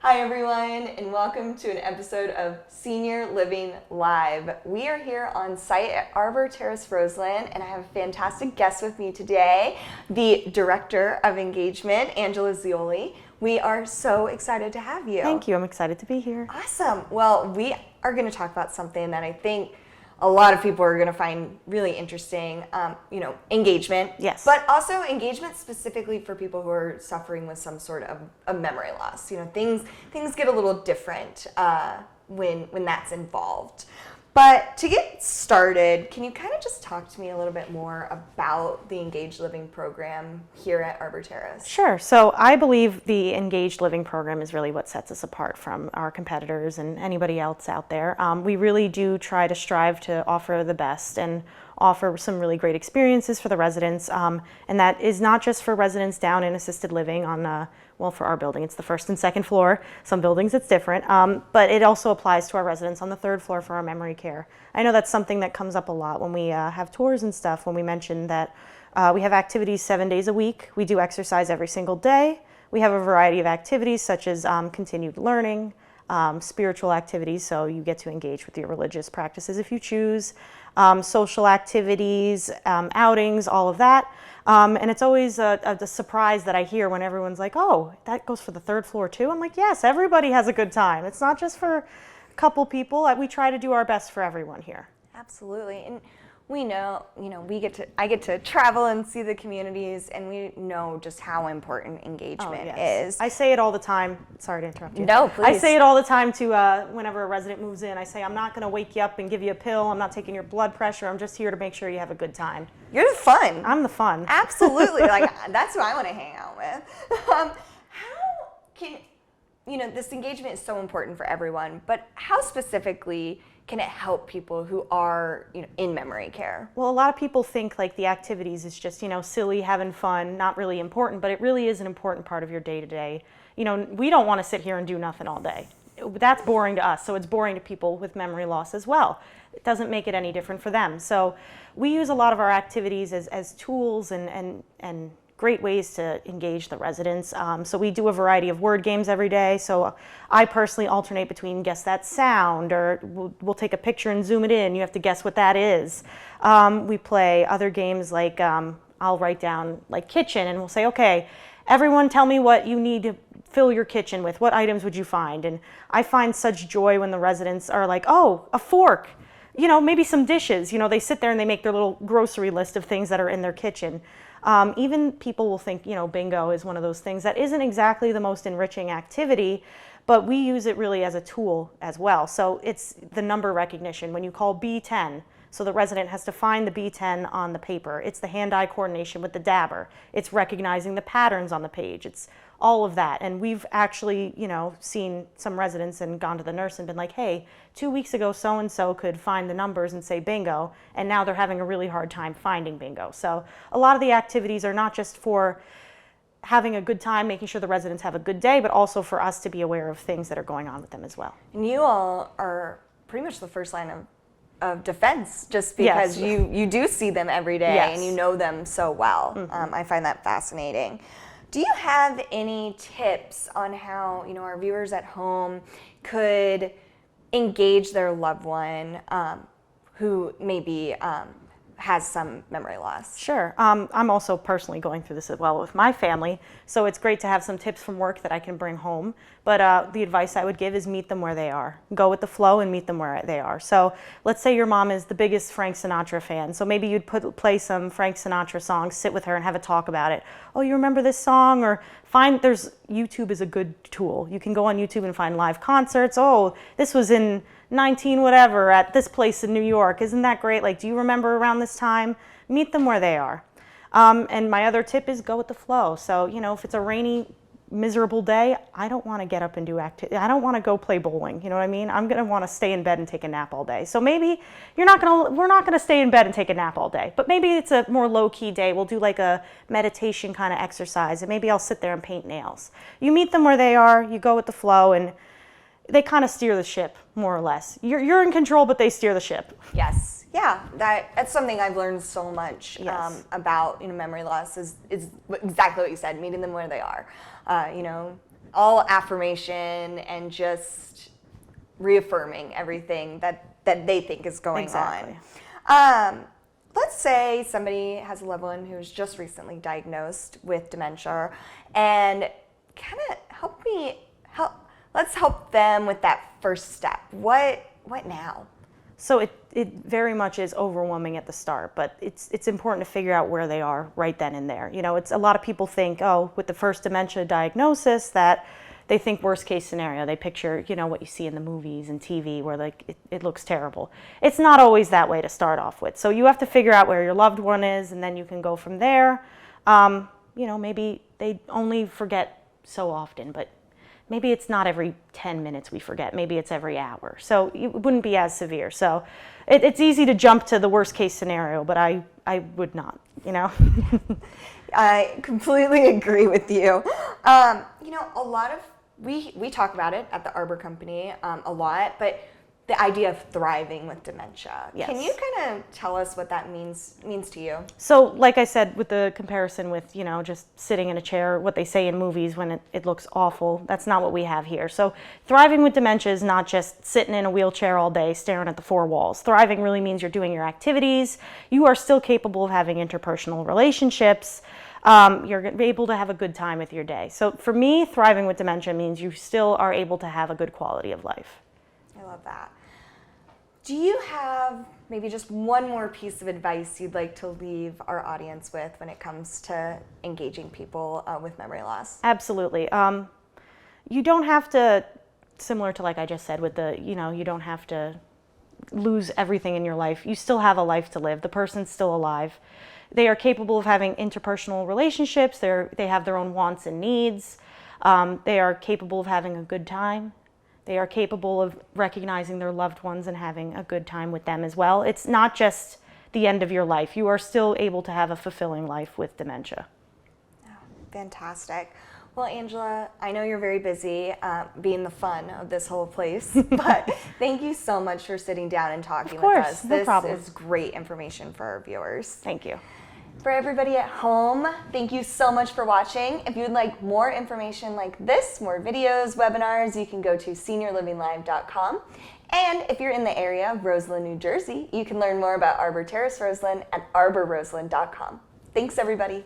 Hi everyone, and welcome to an episode of Senior Living Live. We are here on site at Arbor Terrace Roseland, and I have a fantastic guest with me today, the Director of Engagement, Angela Zeoli. We are so excited to have you. Thank you. I'm excited to be here. Awesome. Well, we are going to talk about something that I think a lot of people are going to find really interesting, engagement. Yes. But also engagement specifically for people who are suffering with some sort of a memory loss. You know, things get a little different when that's involved. But to get started, can you kind of just talk to me a little bit more about the Engaged Living program here at Arbor Terrace? Sure. So I believe the Engaged Living program is really what sets us apart from our competitors and anybody else out there. We really do try to strive to offer the best and offer some really great experiences for the residents. And that is not just for residents down in assisted living on for our building, it's the first and second floor. Some buildings it's different, but it also applies to our residents on the third floor for our memory care. I know that's something that comes up a lot when we have tours and stuff, when we mention that we have activities 7 days a week. We do exercise every single day. We have a variety of activities such as continued learning, spiritual activities, so you get to engage with your religious practices if you choose, social activities, outings, all of that. And it's always a surprise that I hear when everyone's like, oh, that goes for the third floor too? I'm like, yes, everybody has a good time. It's not just for a couple people. We try to do our best for everyone here. Absolutely. And we know, I get to travel and see the communities, and we know just how important engagement is. I say it all the time. Sorry to interrupt you. No, please. I say it all the time to whenever a resident moves in. I say, I'm not going to wake you up and give you a pill. I'm not taking your blood pressure. I'm just here to make sure you have a good time. You're the fun. I'm the fun. Absolutely. That's who I want to hang out with. How can, this engagement is so important for everyone, but how specifically can it help people who are, in memory care? Well, a lot of people think like the activities is just, silly, having fun, not really important, but it really is an important part of your day-to-day. We don't want to sit here and do nothing all day. That's boring to us, so it's boring to people with memory loss as well. It doesn't make it any different for them. So we use a lot of our activities as tools and great ways to engage the residents. So we do a variety of word games every day. So I personally alternate between guess that sound, or we'll take a picture and zoom it in. You have to guess what that is. We play other games like I'll write down like kitchen, and we'll say, okay, everyone tell me what you need to fill your kitchen with. What items would you find? And I find such joy when the residents are like, oh, a fork, maybe some dishes. They sit there and they make their little grocery list of things that are in their kitchen. Even people will think, bingo is one of those things that isn't exactly the most enriching activity, but we use it really as a tool as well. So it's the number recognition. When you call B10, so the resident has to find the B10 on the paper. It's the hand-eye coordination with the dabber. It's recognizing the patterns on the page. It's all of that. And we've actually, seen some residents and gone to the nurse and been like, hey, 2 weeks ago, so-and-so could find the numbers and say bingo, and now they're having a really hard time finding bingo. So a lot of the activities are not just for having a good time, making sure the residents have a good day, but also for us to be aware of things that are going on with them as well. And you all are pretty much the first line of defense, just because you do see them every day and you know them so well. Mm-hmm. I find that fascinating. Do you have any tips on how our viewers at home could engage their loved one who maybe has some memory loss? Sure. I'm also personally going through this as well with my family, so it's great to have some tips from work that I can bring home. But the advice I would give is meet them where they are. Go with the flow and meet them where they are. So let's say your mom is the biggest Frank Sinatra fan, so maybe you'd play some Frank Sinatra songs, sit with her and have a talk about it. Oh, you remember this song? Or YouTube is a good tool. You can go on YouTube and find live concerts. Oh, this was in 19 whatever at this place in New York. Isn't that great? Like, do you remember around this time? Meet them where they are. And my other tip is go with the flow. So, if it's a rainy, miserable day, I don't want to get up and do activity. I don't want to go play bowling. You know what I mean? I'm going to want to stay in bed and take a nap all day. So maybe we're not going to stay in bed and take a nap all day, but maybe it's a more low-key day. We'll do like a meditation kind of exercise, and maybe I'll sit there and paint nails. You meet them where they are, you go with the flow, and they kind of steer the ship, more or less. You're in control, but they steer the ship. Yes. Yeah, that's something I've learned so much about memory loss is exactly what you said, meeting them where they are. all affirmation and just reaffirming everything that they think is going on. Let's say somebody has a loved one who's just recently diagnosed with dementia, and kind of let's help them with that first step. What now? So it very much is overwhelming at the start, but it's important to figure out where they are right then and there. It's a lot of people think, oh, with the first dementia diagnosis, that they think worst case scenario. They picture, what you see in the movies and TV where like it looks terrible. It's not always that way to start off with. So you have to figure out where your loved one is, and then you can go from there. Maybe they only forget so often, but maybe it's not every 10 minutes we forget. Maybe it's every hour. So it wouldn't be as severe. So it's easy to jump to the worst case scenario, but I would not, I completely agree with you. A lot of, we talk about it at the Arbor Company a lot, but the idea of thriving with dementia. Yes. Can you kind of tell us what that means to you? So like I said, with the comparison with, just sitting in a chair, what they say in movies when it looks awful, that's not what we have here. So thriving with dementia is not just sitting in a wheelchair all day staring at the four walls. Thriving really means you're doing your activities. You are still capable of having interpersonal relationships. You're able to have a good time with your day. So for me, thriving with dementia means you still are able to have a good quality of life. I love that. Do you have maybe just one more piece of advice you'd like to leave our audience with when it comes to engaging people with memory loss? Absolutely. You don't have to, similar to like I just said, with you don't have to lose everything in your life. You still have a life to live. The person's still alive. They are capable of having interpersonal relationships. They have their own wants and needs. They are capable of having a good time. They are capable of recognizing their loved ones and having a good time with them as well. It's not just the end of your life. You are still able to have a fulfilling life with dementia. Oh, fantastic. Well, Angela, I know you're very busy being the fun of this whole place, but thank you so much for sitting down and talking with us. No problem. This is great information for our viewers. Thank you. For everybody at home, thank you so much for watching. If you'd like more information like this, more videos, webinars, you can go to seniorlivinglive.com. And if you're in the area of Roseland, New Jersey, you can learn more about Arbor Terrace Roseland at arboroseland.com. Thanks, everybody.